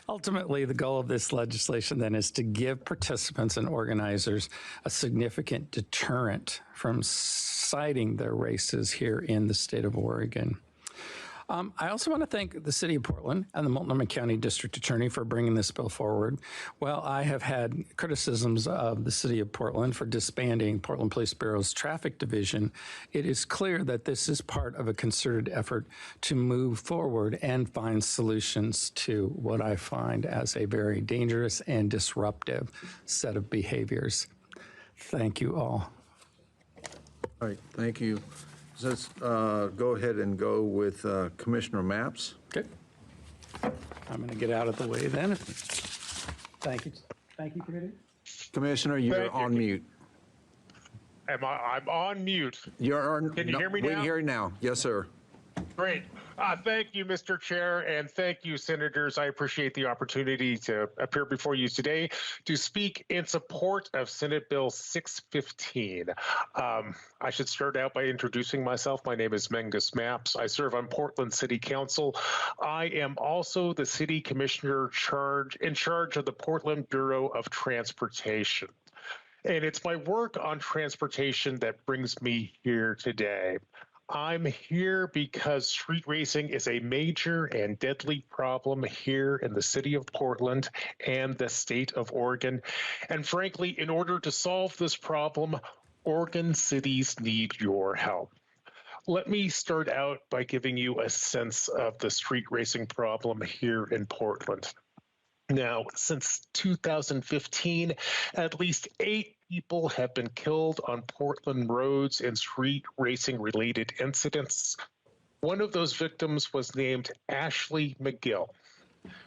Ultimately, the goal of this legislation then is to give participants and organizers a significant deterrent from citing their races here in the state of Oregon. I also want to thank the City of Portland and the Multnomah County District Attorney for bringing this bill forward. While I have had criticisms of the City of Portland for disbanding Portland Police Bureau's traffic division, it is clear that this is part of a concerted effort to move forward and find solutions to what I find as a very dangerous and disruptive set of behaviors. Thank you all. All right, thank you. Let's go ahead and go with Commissioner Mapps. Okay. I'm going to get out of the way then. Thank you. Thank you, Committee. Commissioner, you're on mute. I'm on mute. You're on. Can you hear me now? We hear you now. Yes, sir. Great. Thank you, Mr. Chair, and thank you, Senators. I appreciate the opportunity to appear before you today to speak in support of Senate Bill 615. I should start out by introducing myself. My name is Mengus Mapps. I serve on Portland City Council. I am also the City Commissioner in charge of the Portland Bureau of Transportation. And it's my work on transportation that brings me here today. I'm here because street racing is a major and deadly problem here in the city of Portland and the state of Oregon. And frankly, in order to solve this problem, Oregon cities need your help. Let me start out by giving you a sense of the street racing problem here in Portland. Now, since 2015, at least 8 people have been killed on Portland roads in street racing related incidents. One of those victims was named Ashley McGill.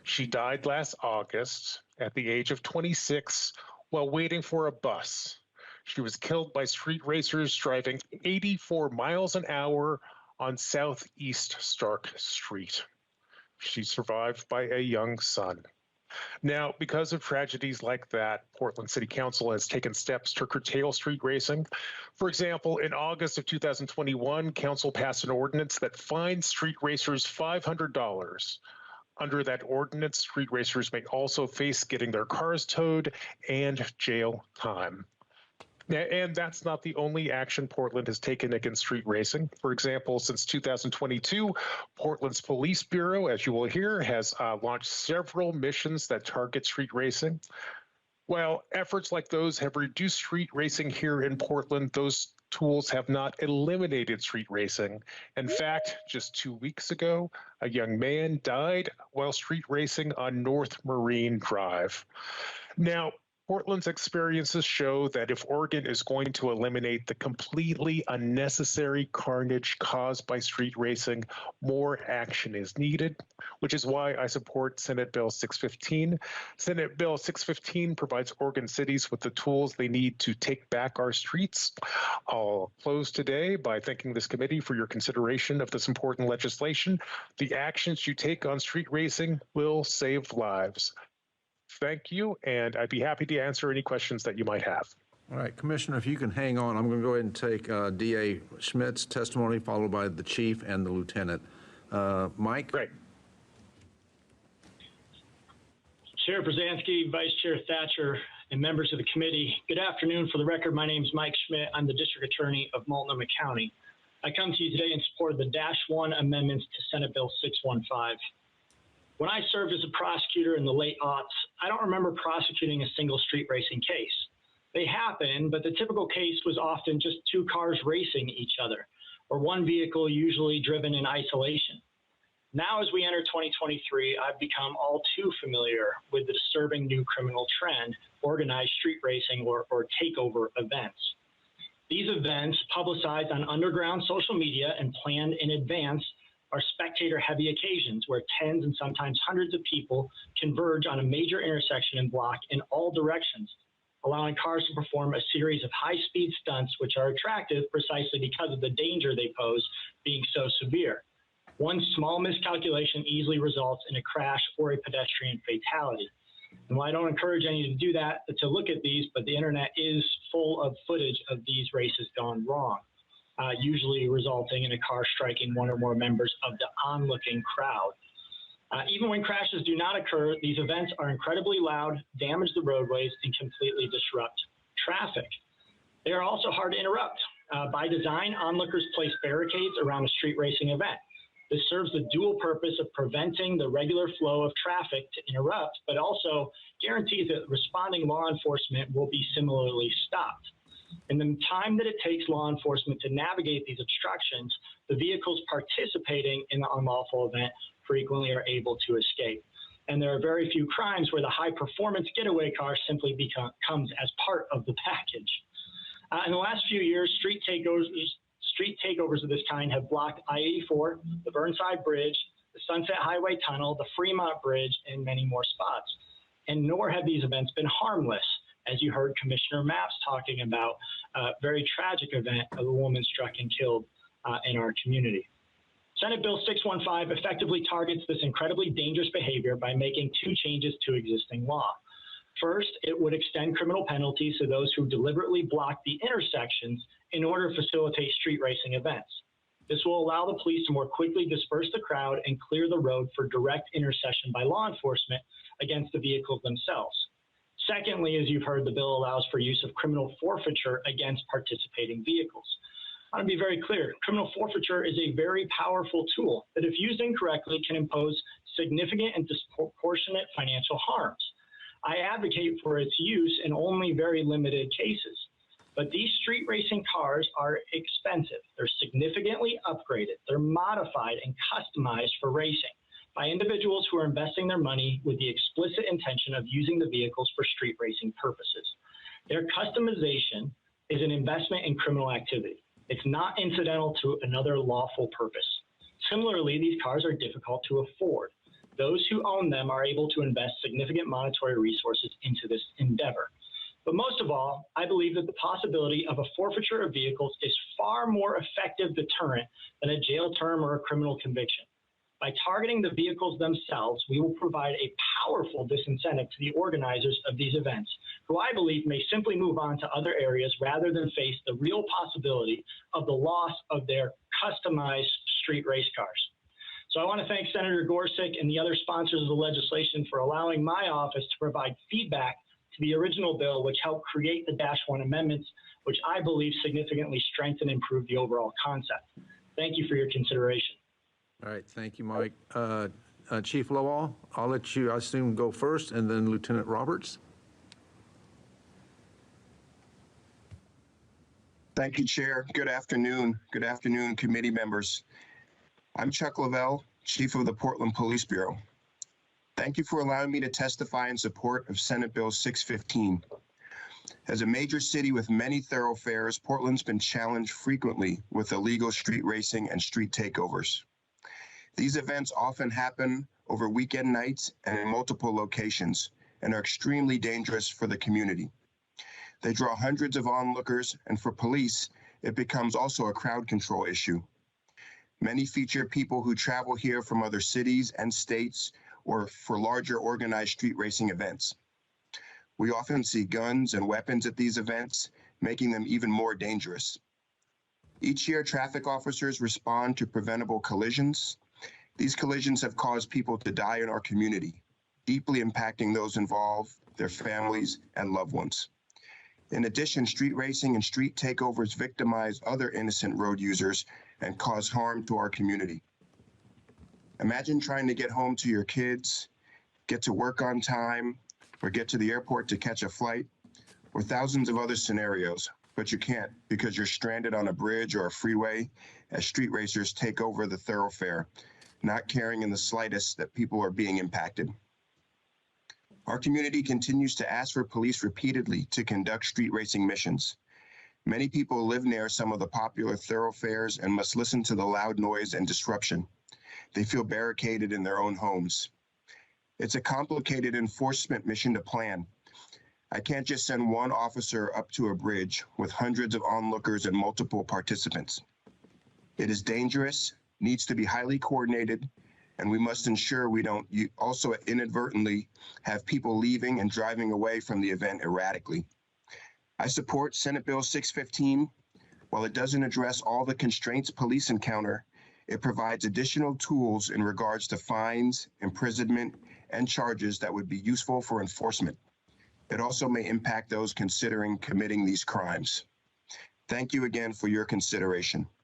She died last August at the age of 26 while waiting for a bus. She was killed by street racers driving 84 miles an hour on Southeast Stark Street. She survived by a young son. Now, because of tragedies like that, Portland City Council has taken steps to curtail street racing. For example, in August of 2021, Council passed an ordinance that fines street racers $500. Under that ordinance, street racers may also face getting their cars towed and jail time. And that's not the only action Portland has taken against street racing. For example, since 2022, Portland's Police Bureau, as you will hear, has launched several missions that target street racing. While efforts like those have reduced street racing here in Portland, those tools have not eliminated street racing. In fact, just 2 weeks ago, a young man died while street racing on North Marine Drive. Now, Portland's experiences show that if Oregon is going to eliminate the completely unnecessary carnage caused by street racing, more action is needed, which is why I support Senate Bill 615. Senate Bill 615 provides Oregon cities with the tools they need to take back our streets. I'll close today by thanking this committee for your consideration of this important legislation. The actions you take on street racing will save lives. Thank you, and I'd be happy to answer any questions that you might have. All right, Commissioner, if you can hang on, I'm going to go ahead and take DA Schmidt's testimony, followed by the chief and the lieutenant. Mike? Great. Chair Brzezinski, Vice Chair Thatcher, and members of the committee, good afternoon. For the record, my name is Mike Schmidt. I'm the District Attorney of Multnomah County. I come to you today in support of the -1 amendments to Senate Bill 615. When I served as a prosecutor in the late aughts, I don't remember prosecuting a single street racing case. They happen, but the typical case was often just 2 cars racing each other, or one vehicle usually driven in isolation. Now, as we enter 2023, I've become all too familiar with the disturbing new criminal trend, organized street racing or takeover events. These events, publicized on underground social media and planned in advance, are spectator-heavy occasions where tens and sometimes hundreds of people converge on a major intersection and block in all directions, allowing cars to perform a series of high-speed stunts which are attractive precisely because of the danger they pose being so severe. One small miscalculation easily results in a crash or a pedestrian fatality. And while I don't encourage any to do that, to look at these, but the internet is full of footage of these races gone wrong. Usually resulting in a car striking one or more members of the onlooking crowd. Even when crashes do not occur, these events are incredibly loud, damage the roadways, and completely disrupt traffic. They are also hard to interrupt. By design, onlookers place barricades around a street racing event. This serves the dual purpose of preventing the regular flow of traffic to interrupt, but also guarantees that responding law enforcement will be similarly stopped. In the time that it takes law enforcement to navigate these obstructions, the vehicles participating in the unlawful event frequently are able to escape. And there are very few crimes where the high-performance getaway car simply comes as part of the package. In the last few years, street takeovers of this kind have blocked I-84, the Burnside Bridge, the Sunset Highway Tunnel, the Fremont Bridge, and many more spots. And nor have these events been harmless, as you heard Commissioner Mapps talking about a very tragic event of a woman struck and killed in our community. Senate Bill 615 effectively targets this incredibly dangerous behavior by making two changes to existing law. First, it would extend criminal penalties to those who deliberately block the intersections in order to facilitate street racing events. This will allow the police to more quickly disperse the crowd and clear the road for direct intercession by law enforcement against the vehicles themselves. Secondly, as you've heard, the bill allows for use of criminal forfeiture against participating vehicles. I want to be very clear. Criminal forfeiture is a very powerful tool that, if used incorrectly, can impose significant and disproportionate financial harms. I advocate for its use in only very limited cases. But these street racing cars are expensive. They're significantly upgraded. They're modified and customized for racing by individuals who are investing their money with the explicit intention of using the vehicles for street racing purposes. Their customization is an investment in criminal activity. It's not incidental to another lawful purpose. Similarly, these cars are difficult to afford. Those who own them are able to invest significant monetary resources into this endeavor. But most of all, I believe that the possibility of a forfeiture of vehicles is far more effective deterrent than a jail term or a criminal conviction. By targeting the vehicles themselves, we will provide a powerful disincentive to the organizers of these events, who I believe may simply move on to other areas rather than face the real possibility of the loss of their customized street race cars. So I want to thank Senator Gorsuch and the other sponsors of the legislation for allowing my office to provide feedback to the original bill, which helped create the Dash 1 amendments, which I believe significantly strengthen and improve the overall concept. Thank you for your consideration. All right, thank you, Mike. Chief Lowall, I'll let you, I assume, go first, and then Lieutenant Roberts. Thank you, Chair. Good afternoon. Good afternoon, committee members. I'm Chuck Lavelle, Chief of the Portland Police Bureau. Thank you for allowing me to testify in support of Senate Bill 615. As a major city with many thoroughfares, Portland's been challenged frequently with illegal street racing and street takeovers. These events often happen over weekend nights and in multiple locations and are extremely dangerous for the community. They draw hundreds of onlookers, and for police, it becomes also a crowd control issue. Many feature people who travel here from other cities and states or for larger organized street racing events. We often see guns and weapons at these events, making them even more dangerous. Each year, traffic officers respond to preventable collisions. These collisions have caused people to die in our community, deeply impacting those involved, their families, and loved ones. In addition, street racing and street takeovers victimize other innocent road users and cause harm to our community. Imagine trying to get home to your kids, get to work on time, or get to the airport to catch a flight, or thousands of other scenarios, but you can't because you're stranded on a bridge or a freeway as street racers take over the thoroughfare, not caring in the slightest that people are being impacted. Our community continues to ask for police repeatedly to conduct street racing missions. Many people live near some of the popular thoroughfares and must listen to the loud noise and disruption. They feel barricaded in their own homes. It's a complicated enforcement mission to plan. I can't just send one officer up to a bridge with hundreds of onlookers and multiple participants. It is dangerous, needs to be highly coordinated, and we must ensure we don't also inadvertently have people leaving and driving away from the event erratically. I support Senate Bill 615. While it doesn't address all the constraints police encounter, It provides additional tools in regards to fines, imprisonment, and charges that would be useful for enforcement. It also may impact those considering committing these crimes. Thank you again for your consideration.